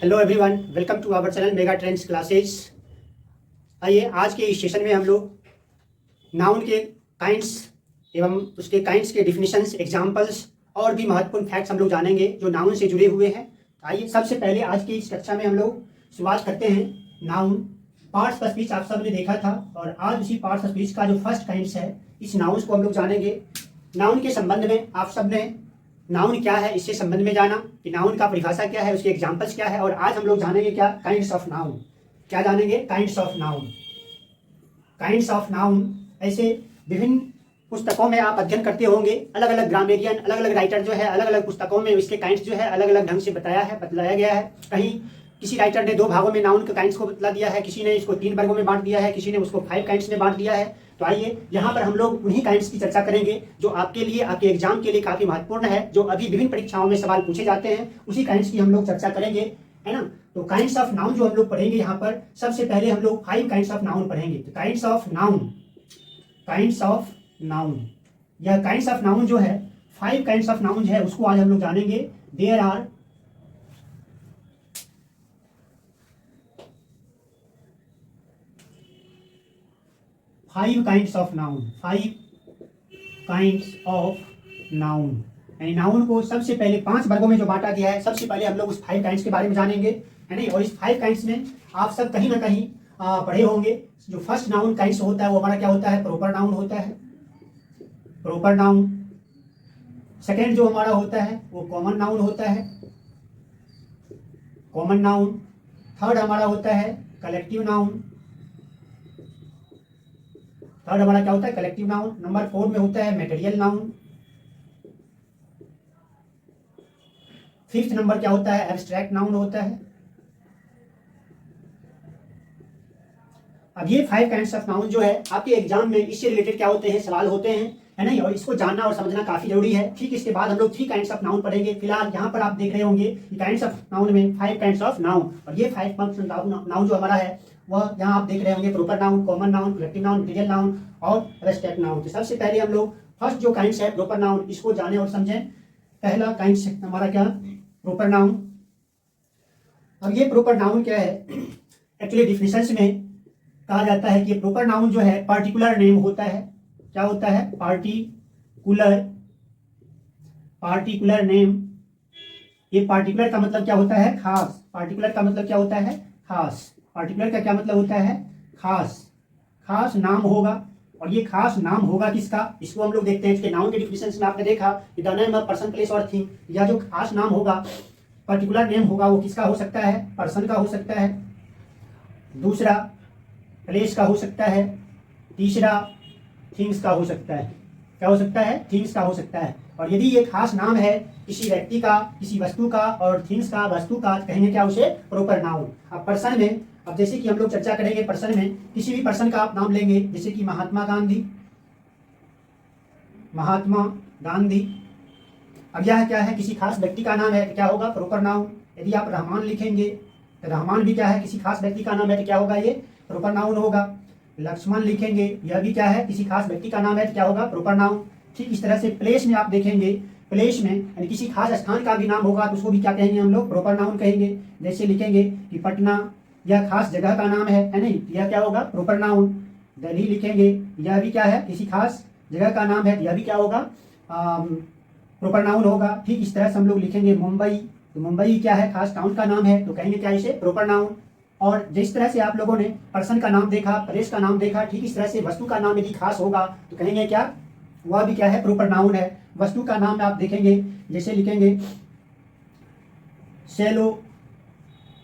Hello everyone, welcome to our channel mega trends classes. आइए आज के इस सेशन में हम लोग नाउन के काइंड्स एवं उसके काइंड्स के डिफिनीशंस, एग्जांपल्स और भी महत्वपूर्ण फैक्ट्स हम लोग जानेंगे जो नाउन से जुड़े हुए हैं। आइए सबसे पहले आज की इस कक्षा में हम लोग शुरुआत करते हैं। नाउन पार्ट्स ऑफ स्पीच आप सब ने देखा था और आज उसी पार्ट्स ऑफ स्पीच का जो फर्स्ट काइंड्स है, इस नाउन्स को हम लोग जानेंगे। नाउन के संबंध में आप सब ने नाउन क्या है इससे संबंध में जाना कि नाउन का परिभाषा क्या है, उसके एग्जांपल्स क्या है। और आज हम लोग जानेंगे क्या, काइंड्स ऑफ नाउन। क्या जानेंगे? Kinds of noun. Kinds of noun ऐसे विभिन्न पुस्तकों में आप अध्ययन करते होंगे। अलग अलग ग्रामेरियन, अलग अलग राइटर जो है, अलग अलग पुस्तकों में इसके काइंड्स जो है अलग अलग ढंग से बतलाया गया है। कहीं किसी राइटर ने 2 भागों में नाउन के काइंड्स को बतला दिया है, किसी ने इसको 3 वर्गों में बांट दिया है, किसी ने उसको 5 काइंड्स में बांट दिया है। तो आइए यहाँ पर हम लोग उन्हीं काइंड्स की चर्चा करेंगे जो आपके लिए, आपके एग्जाम के लिए काफी महत्वपूर्ण है, जो अभी विभिन्न परीक्षाओं में सवाल पूछे जाते हैं। उसी काइंड्स की हम लोग चर्चा करेंगे, है ना। तो काइंड्स ऑफ नाउन जो हम लोग पढ़ेंगे यहाँ पर, सबसे पहले हम लोग 5 काइंड्स ऑफ नाउन पढ़ेंगे। तो kinds of noun, kinds of noun, यह काइंड्स ऑफ नाउन जो है 5 काइंड्स ऑफ नाउन है, उसको आज हम लोग जानेंगे। There are 5 kinds of noun, 5 kinds of noun. यानी नाउन को सबसे पहले 5 वर्गों में जो बांटा गया है, सबसे पहले हम लोग उस 5 काइंड्स के बारे में जानेंगे, है नहीं। और इस 5 काइंड्स में आप सब कहीं ना कहीं पढ़े होंगे। जो फर्स्ट नाउन काइंड्स होता है वो हमारा क्या होता है? प्रोपर नाउन होता है, प्रोपर नाउन। सेकेंड जो हमारा होता है वो कॉमन नाउन होता है, कॉमन नाउन। थर्ड हमारा होता है कलेक्टिव नाउन, थर्ड हमारा क्या होता है? Collective noun. नंबर 4 में होता है मटेरियल नाउन। 5th नंबर क्या होता है? एब्स्ट्रैक्ट नाउन होता है। अब ये 5 काइंड्स ऑफ नाउन जो है आपके एग्जाम में इससे रिलेटेड क्या होते हैं? सवाल होते हैं, है नहीं। और इसको जानना और समझना काफी जरूरी है। ठीक, इसके बाद हम लोग 3 काइंड्स ऑफ नाउन पढ़ेंगे। फिलहाल यहाँ पर आप देख रहे होंगे कि काइंड्स ऑफ नाउन में 5 काइंड्स ऑफ नाउन, और ये 5 काइंड्स ऑफ नाउन जो हमारा है वह यहाँ आप देख रहे होंगे, proper noun, common noun, collective noun, material noun और एब्स्ट्रैक्ट नाउन। तो सबसे पहले हम लोग फर्स्ट जो काइंड्स है प्रोपर नाउन, इसको जाने और समझें। पहला काइंड्स हमारा क्या? Proper noun. अब ये प्रोपर नाउन क्या है? एक्चुअली डिफिनेशंस में कहा जाता है कि प्रोपर नाउन जो है पार्टिकुलर नेम होता है। क्या होता है? Particular name. ये पार्टिकुलर का मतलब क्या होता है? खास। पार्टिकुलर का मतलब क्या होता है? खास। पार्टिकुलर का क्या मतलब होता है? खास। खास नाम होगा। और ये खास नाम होगा किसका? इसको हम लोग देखते हैं। इसके नाउन के डिफिनेशंस में आपने देखा कि the name of person, place और थिंग। या जो खास नाम होगा, पर्टिकुलर नेम होगा, वो किसका हो सकता है? पर्सन का हो सकता है। दूसरा प्लेस का हो सकता है। तीसरा थिंग्स का हो सकता है। क्या हो सकता है? थिंग्स का हो सकता है। और यदि ये खास नाम है किसी व्यक्ति का, किसी वस्तु का, और थिंग्स का, वस्तु का, कहेंगे क्या उसे? Proper noun. अब पर्सन में, अब जैसे कि हम लोग चर्चा करेंगे पर्सन में, किसी भी पर्सन का आप नाम लेंगे, जैसे कि महात्मा गांधी, महात्मा गांधी। अब यह क्या है? किसी खास व्यक्ति का नाम है तो क्या होगा? Proper noun. यदि आप रहमान लिखेंगे तो रहमान भी क्या है? किसी खास व्यक्ति का नाम है तो क्या होगा? ये प्रोपर नाउन होगा। लक्ष्मण लिखेंगे, यह भी क्या है? किसी खास व्यक्ति का नाम है तो क्या होगा? Proper noun. ठीक इस तरह से प्लेस में आप देखेंगे, प्लेस में यानी किसी खास स्थान का भी नाम होगा तो उसको भी क्या कहेंगे हम लोग? प्रोपर नाउन कहेंगे। जैसे लिखेंगे कि पटना, यह खास जगह का नाम है नहीं, यह क्या होगा? Proper noun. दिल्ली लिखेंगे, यह भी क्या है? किसी खास जगह का नाम है, यह भी क्या होगा? प्रोपर नाउन होगा। ठीक इस तरह से हम लोग लिखेंगे मुंबई, तो मुंबई क्या है? खास टाउन का नाम है, तो कहेंगे क्या इसे? Proper noun. और जिस तरह से आप लोगों ने पर्सन का नाम देखा, प्लेस का नाम देखा, ठीक इस तरह से वस्तु का नाम यदि खास होगा तो कहेंगे क्या? वह भी क्या है? प्रोपर नाउन है। वस्तु का नाम आप देखेंगे, जैसे लिखेंगे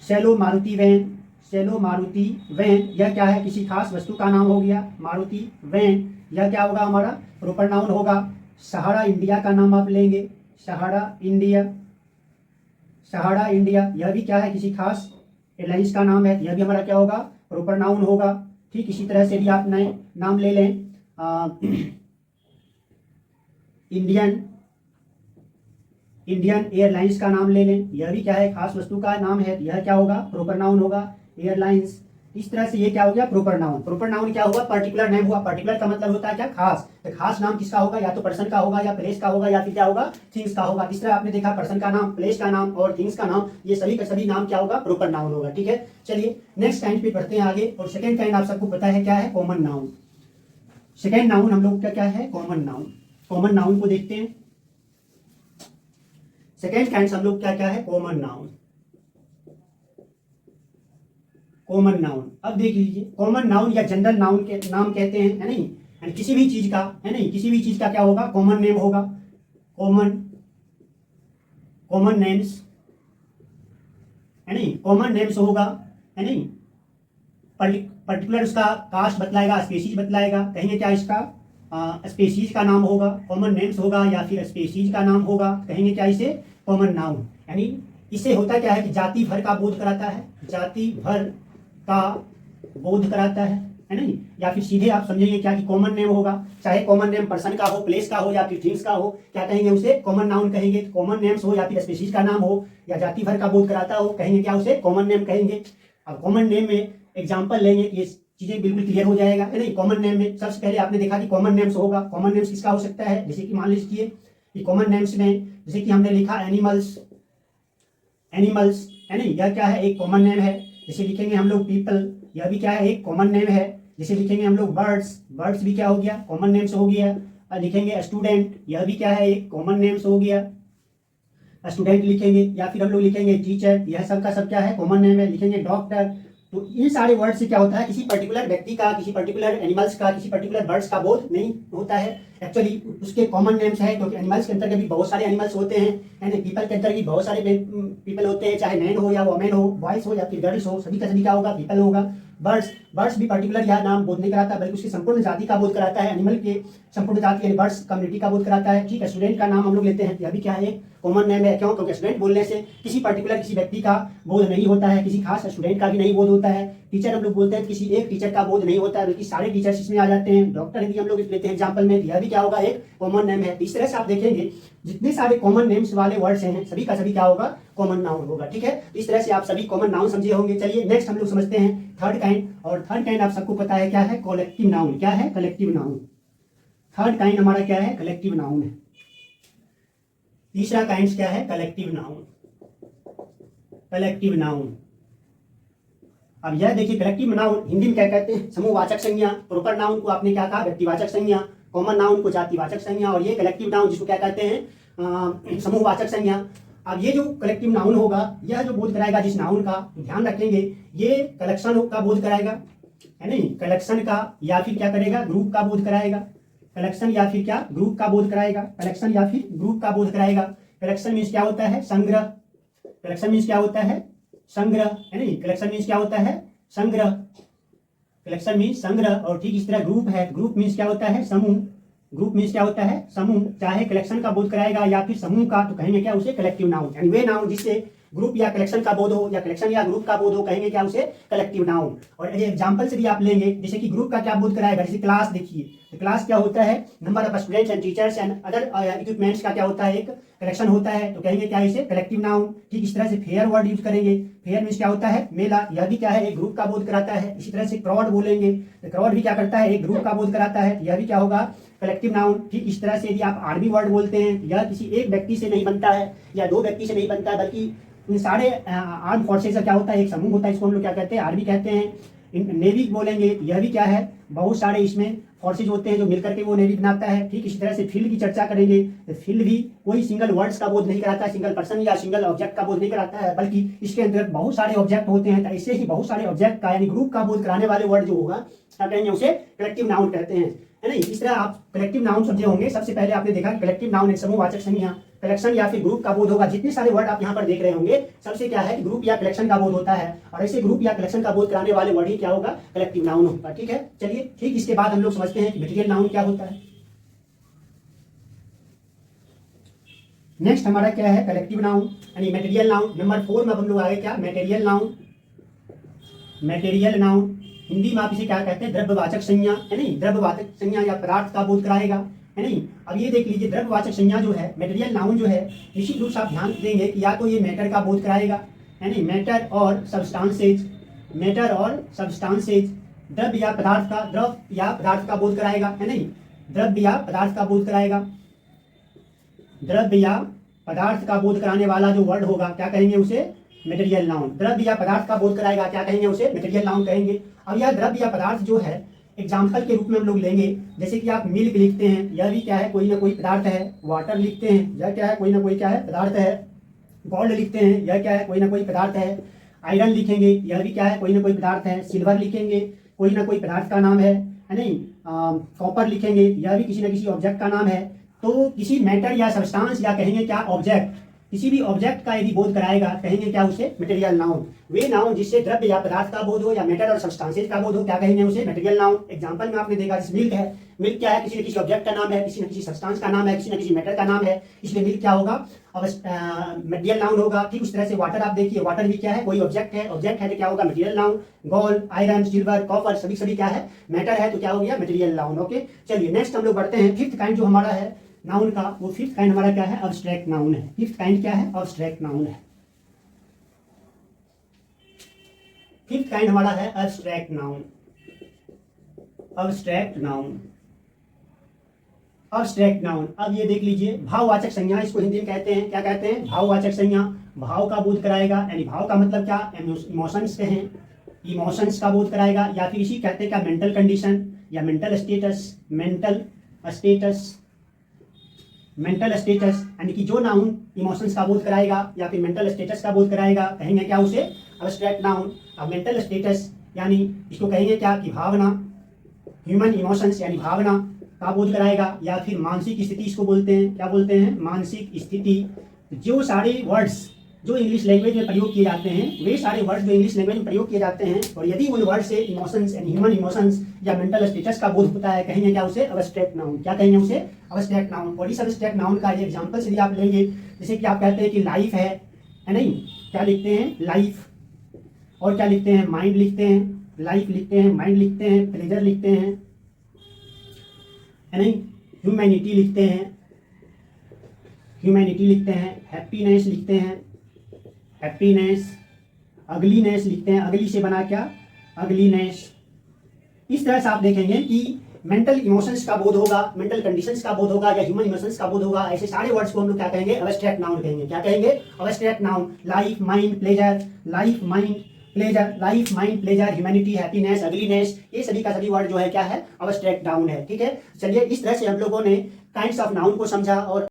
सेलो मारुति वैन, सेलो मारुति वैन, यह क्या है? किसी खास वस्तु का नाम हो गया। मारुति वैन, यह क्या होगा? हमारा प्रोपर नाउन होगा। सहारा इंडिया का नाम आप लेंगे, सहारा इंडिया, सहारा इंडिया, यह भी क्या है? किसी खास एयरलाइंस का नाम है, यह भी हमारा क्या होगा? प्रोपर नाउन होगा। ठीक इसी तरह से भी आप नए नाम ले लें, इंडियन एयरलाइंस का नाम ले लें, यह भी क्या है? खास वस्तु का नाम है, यह क्या होगा? प्रोपर नाउन होगा। एयरलाइंस, इस तरह से ये क्या हो गया, प्रॉपर नाउन। प्रॉपर नाउन क्या हुआ, पर्टिकुलर नेम हुआ। पर्टिकुलर का मतलब होता है क्या, खास। तो खास नाम किसका होगा, या तो पर्सन का होगा, या प्लेस का होगा, या फिर क्या होगा, थिंग्स का होगा। इस तरह आपने देखा पर्सन का नाम, प्लेस का नाम और थिंग्स का नाम, ये सभी का सभी नाम क्या होगा, प्रॉपर नाउन होगा। ठीक है, चलिए नेक्स्ट काइंड पे बढ़ते हैं आगे। और सेकंड काइंड आप सबको पता है क्या है, कॉमन नाउन। सेकंड नाउन हम लोग का क्या है, कॉमन नाउन। कॉमन नाउन को देखते हैं। सेकंड काइंड हम लोग क्या क्या है, कॉमन नाउन। कॉमन नाउन, अब देख लीजिए, कॉमन नाउन या जनरल नाउन के नाम कहते हैं, है नहीं। एंड किसी भी चीज का, है नहीं, किसी भी चीज का क्या होगा, कॉमन नेम होगा। कॉमन कॉमन नेम्स, है नहीं, कॉमन नेम्स होगा, है नहीं। पर्टिकुलर उसका कास्ट बतलाएगा, स्पीशीज बतलाएगा, कहेंगे क्या इसका, स्पीशीज का नाम होगा। कॉमन नेम्स होगा या फिर स्पीशीज का नाम होगा, कहेंगे क्या इसे, कॉमन नाउन। यानी इससे होता क्या है कि जाति भर का बोध कराता है, जाति भर का बोध कराता है नहीं। या फिर सीधे आप समझेंगे क्या कि कॉमन नेम होगा, चाहे कॉमन नेम पर्सन का हो, प्लेस का हो या फिर थिंग्स का हो, क्या कहेंगे उसे, कॉमन नाउन कहेंगे। कॉमन नेम्स हो या फिर स्पीशीज का नाम हो या जाति भर का बोध कराता हो, कहेंगे क्या उसे, कॉमन नेम कहेंगे। अब कॉमन नेम में एग्जाम्पल लेंगे, ये चीजें बिल्कुल क्लियर हो जाएगा, है नहीं। कॉमन नेम में सबसे पहले आपने देखा कि कॉमन नेम्स होगा। कॉमन नेम्स किसका हो सकता है, जैसे कि मान लीजिए कि कॉमन नेम्स में जैसे कि हमने लिखा एनिमल्स, एनिमल्स, है नहीं, यह क्या है, एक कॉमन नेम है। जैसे लिखेंगे हम लोग पीपल, यह भी क्या है, एक कॉमन नेम है। जैसे लिखेंगे हम लोग बर्ड्स, बर्ड्स भी क्या हो गया, कॉमन नेम्स हो गया। लिखेंगे स्टूडेंट, यह भी क्या है, एक कॉमन नेम्स हो गया, स्टूडेंट लिखेंगे। या फिर हम लोग लिखेंगे टीचर, यह सब का सब क्या है, कॉमन नेम है। लिखेंगे डॉक्टर। तो इन सारे वर्ड से क्या होता है, किसी पर्टिकुलर व्यक्ति का, किसी पर्टिकुलर एनिमल्स का, किसी पर्टिकुलर बर्ड्स का बोध नहीं होता है। एक्चुअली उसके कॉमन नेम्स है, क्योंकि एनिमल्स के अंदर भी बहुत सारे एनिमल्स होते हैं, यानी पीपल के अंदर भी बहुत सारे पीपल होते हैं, चाहे मैन हो या वोमेन हो, बॉयज हो या फिर गर्ल्स हो, सभी का सभी क्या होगा, पीपल होगा। बर्ड्स, बर्ड्स भी पर्टिकुलर यह नाम बोध नहीं कराता, बल्कि उसकी संपूर्ण जाति का बोध कराता है, एनिमल के संपूर्ण जाति यानी बर्ड्स कम्युनिटी का बोध कराता है। ठीक है, स्टूडेंट का नाम हम लोग लेते हैं, यह भी क्या है, कॉमन नेम है। क्यों, क्योंकि स्टूडेंट बोलने से किसी पर्टिकुलर किसी व्यक्ति का बोध नहीं होता है, किसी खास स्टूडेंट का भी नहीं बोध होता है। टीचर हम लोग बोलते हैं, किसी एक टीचर का बोध नहीं होता है, बल्कि सारे टीचर्स इसमें आ जाते हैं। डॉक्टर भी हम लोग लेते हैं एग्जाम्पल में, यह भी क्या होगा, एक कॉमन नेम है। इस तरह से आप देखेंगे जितने सारे कॉमन नेम्स वाले वर्ड्स हैं, सभी का सभी क्या होगा, कॉमन नाउन होगा। ठीक है, इस तरह से आप सभी कॉमन नाउन समझे होंगे। चलिए नेक्स्ट हम लोग समझते हैं थर्ड काइंड। और थर्ड काइंड आप सबको पता है क्या है, कलेक्टिव नाउन। क्या है, कलेक्टिव नाउन। थर्ड काइंड हमारा क्या है, कलेक्टिव नाउन है। तीसरा काइंड क्या है, कलेक्टिव नाउन। कलेक्टिव नाउन, अब यह देखिए, कलेक्टिव नाउन हिंदी में क्या कहते हैं, समूहवाचक संज्ञा। प्रॉपर नाउन को आपने क्या कहा, व्यक्तिवाचक संज्ञा। कॉमन नाउन को जातिवाचक संज्ञा। और ये कलेक्टिव नाउन जिसको क्या कहते हैं, समूहवाचक संज्ञा। अब ये जो कलेक्टिव नाउन होगा, यह जो बोध कराएगा जिस नाउन का, ध्यान रखेंगे ये कलेक्शन का बोध कराएगा, है नहीं, कलेक्शन का, या फिर क्या करेगा, ग्रुप का बोध कराएगा। कलेक्शन या फिर क्या, ग्रुप का बोध कराएगा। कलेक्शन या फिर ग्रुप का बोध कराएगा। कलेक्शन मीन्स क्या होता है, संग्रह। कलेक्शन मीन्स क्या होता है, संग्रह, है नहीं। कलेक्शन मीन्स क्या होता है, संग्रह। कलेक्शन मीन्स संग्रह। और ठीक इस तरह ग्रुप है, ग्रुप मीन्स क्या होता है, समूह। ग्रुप मीन्स क्या होता है, समूह। चाहे कलेक्शन का बोध कराएगा या फिर समूह का, तो कहेंगे क्या उसे, collective noun. And way noun जिससे ग्रुप या कलेक्शन का बोध हो, या कलेक्शन या ग्रुप का बोध हो, कहेंगे क्या उसे, कलेक्टिव नाउन। और ये एग्जांपल से भी आप लेंगे, जैसे कि ग्रुप का क्या बोध कराएगा, जैसे क्लास देखिए, तो क्लास क्या होता है, number of students and teachers and other equipments का क्या होता है, एक कलेक्शन होता है, तो कहेंगे क्या इसे, कलेक्टिव नाउन। ठीक इस तरह से फेयर वर्ड यूज करेंगे। फेयर मीन्स क्या होता है, मेला, यह भी क्या है, एक ग्रुप का बोध कराता है। इसी तरह से क्राउड बोलेंगे, तो क्राउड भी क्या करता है, एक ग्रुप का बोध कराता है, यह भी क्या होगा, कलेक्टिव नाउन। ठीक इस तरह से यदि आप आर्मी वर्ड बोलते हैं, यह किसी एक व्यक्ति से नहीं बनता है या दो व्यक्ति से नहीं बनता है, बल्कि इन सारे आर्म फोर्सेज का क्या होता है, एक समूह होता है, इसको हम लोग क्या कहते हैं, आर्मी कहते हैं। नेवी बोलेंगे, यह भी क्या है, बहुत सारे इसमें फोर्सेज होते हैं जो मिलकर के वो नेवी बनाता है। ठीक इसी तरह से फील्ड की चर्चा करेंगे, तो फील्ड भी कोई सिंगल वर्ड्स का बोध नहीं कराता है, सिंगल पर्सन या सिंगल ऑब्जेक्ट का बोध नहीं कराता है, बल्कि इसके अंदर बहुत सारे ऑब्जेक्ट होते हैं। तो ऐसे ही बहुत सारे ऑब्जेक्ट का यानी ग्रुप का बोध कराने वाले वर्ड जो होगा, क्या कहेंगे उसे, कलेक्टिव नाउन कहते हैं, है नहीं। इस तरह आप कलेक्टिव नाउन समझे होंगे। सबसे पहले आपने देखा कलेक्टिव नाउन एक समूहवाचक संज्ञा, कलेक्शन या फिर ग्रुप का बोध होगा। जितने सारे वर्ड आप यहाँ पर देख रहे होंगे, सबसे क्या है कि ग्रुप या कलेक्शन का बोध होता है, और ऐसे ग्रुप या कलेक्शन का बोध कराने वाले वर्ड ही क्या होगा, कलेक्टिव नाउन होगा। ठीक है, चलिए ठीक इसके बाद हम लोग समझते हैं कि मटेरियल नाउन क्या होता है। नेक्स्ट हमारा क्या है, कलेक्टिव नाउन यानी मटेरियल नाउन। नंबर 4 में हम लोग आगे क्या, material noun. Material noun Hindi में आप इसे क्या कहते हैं, द्रव्यवाचक संज्ञा, है नहीं, द्रव्यवाचक संज्ञा या पदार्थ का बोध कराएगा, है नहीं। अब ये देख लीजिए, द्रव्यवाचक संज्ञा जो है, मटेरियल नाउन जो है, निश्चित रूप से आप ध्यान देंगे कि या तो ये मैटर का बोध कराएगा, है नहीं, मैटर और सब्सटेंसेज, मैटर और सब्सटेंसेज, द्रव्य या पदार्थ का बोध कराएगा, है नहीं, द्रव्य या पदार्थ का बोध कराएगा। द्रव्य या पदार्थ का बोध कराने वाला जो वर्ड होगा क्या कहेंगे उसे, मटेरियल नाउन। द्रव्य या पदार्थ का बोध कराएगा क्या कहेंगे उसे, मटेरियल नाउन कहेंगे। अब यह द्रव्य या पदार्थ जो है एग्जाम्पल के रूप में हम लोग लेंगे, जैसे कि आप मिल्क लिखते हैं, यह भी क्या है, कोई ना कोई पदार्थ है। वाटर लिखते हैं, यह क्या है, कोई ना कोई क्या है, पदार्थ है। गोल्ड लिखते हैं, यह क्या है, कोई ना कोई पदार्थ है। आयरन लिखेंगे, यह भी क्या है, कोई ना कोई पदार्थ है। सिल्वर लिखेंगे, कोई ना कोई पदार्थ का नाम है नहीं। कॉपर लिखेंगे, यह भी किसी न किसी ऑब्जेक्ट का नाम है। तो किसी मैटर या सब्सटेंस या कहेंगे क्या ऑब्जेक्ट, किसी भी ऑब्जेक्ट का यदि बोध कराएगा कहेंगे क्या उसे, मटेरियल नाउन। वे नाउन जिससे द्रव्य या पदार्थ का बोध हो या मैटर और सब्सटेंसेज का बोध हो क्या कहेंगे उसे, मटेरियल नाउन। एग्जांपल में आपने देखा जैसे मिल्क है, मिल्क क्या है, किसी न किसी ऑब्जेक्ट का नाम है, किसी न किसी सब्सटेंस का नाम है, किसी न किसी मैटर का नाम है, इसलिए मिल्क क्या होगा, मटेरियल नाउन होगा। ठीक उस तरह से वाटर आप देखिए, वाटर भी क्या है, कोई ऑब्जेक्ट है तो क्या होगा, material noun. Gold, iron, silver, copper सभी क्या है, मैटर है तो क्या हो गया, मटेरियल नाउन। ओके, चलिए नेक्स्ट हम लोग बढ़ते हैं। फिफ्थ काइंड जो हमारा है नाउन का, वो फिफ्थ काइंड हमारा क्या है, अब्स्ट्रैक्ट नाउन है। फिफ्थ काइंड क्या है, अब्स्ट्रैक्ट नाउन है। फिफ्थ काइंड हमारा है abstract noun. Abstract noun, abstract noun. अब ये देख लीजिए, भाववाचक संज्ञा इसको हिंदी में कहते हैं, क्या कहते हैं, भाववाचक संज्ञा। भाव का बोध कराएगा, यानी भाव का मतलब क्या, इमोशंस के हैं, इमोशंस का बोध कराएगा, या फिर इसी कहते हैं क्या, मेंटल कंडीशन या मेंटल स्टेटस। मेंटल स्टेटस यानी कि जो नाउन इमोशंस का बोध कराएगा या फिर मेंटल स्टेटस का बोध कराएगा कहेंगे क्या उसे, अब्स्ट्रैक्ट नाउन। अब मेंटल स्टेटस यानी इसको कहेंगे क्या कि भावना, ह्यूमन इमोशंस यानी भावना का बोध कराएगा, या फिर मानसिक स्थिति इसको बोलते हैं, क्या बोलते हैं, मानसिक स्थिति। जो सारे वर्ड्स जो इंग्लिश लैंग्वेज में प्रयोग किए जाते हैं, वे सारे वर्ड्स जो इंग्लिश लैंग्वेज में प्रयोग किए जाते हैं, और यदि उन वर्ड से इमोशंस यानी ह्यूमन इमोशंस या मेंटल स्टेटस का बोध होता है कहेंगे क्या उसे, अब्स्ट्रैक्ट नाउन। क्या कहेंगे उसे, अब्स्ट्रैक्ट नाउन। और इस अब्स्ट्रैक्ट नाउन का ये एग्जांपल यदि आप लेंगे, जैसे कि आप कहते हैं कि लाइफ है नहीं, क्या लिखते हैं, लाइफ, और क्या लिखते हैं, माइंड लिखते हैं, लाइफ लिखते हैं, माइंड लिखते हैं, प्लेजर लिखते हैं, है नहीं, ह्यूमैनिटी लिखते हैं, हैप्पीनेस लिखते हैं, हैप्पीनेस, अगलीनेस लिखते हैं, अगली से बना क्या, अगलीनेस। इस तरह से आप देखेंगे कि मेंटल इमोशंस का बोध होगा, मेंटल कंडीशंस का बोध होगा, या ह्यूमन इमोशंस का बोध होगा। ऐसे सारे वर्ड्स को हम लोग क्या कहेंगे, अब्स्ट्रैक्ट नाउन कहेंगे। क्या कहेंगे, abstract noun. Life, mind, pleasure, life, mind, pleasure, life, mind, pleasure, humanity, happiness, ugliness, ये सभी का सभी वर्ड जो है क्या है, अब्स्ट्रैक्ट नाउन है। ठीक है, चलिए इस तरह से हम लोगों ने काइंड्स ऑफ नाउन को समझा और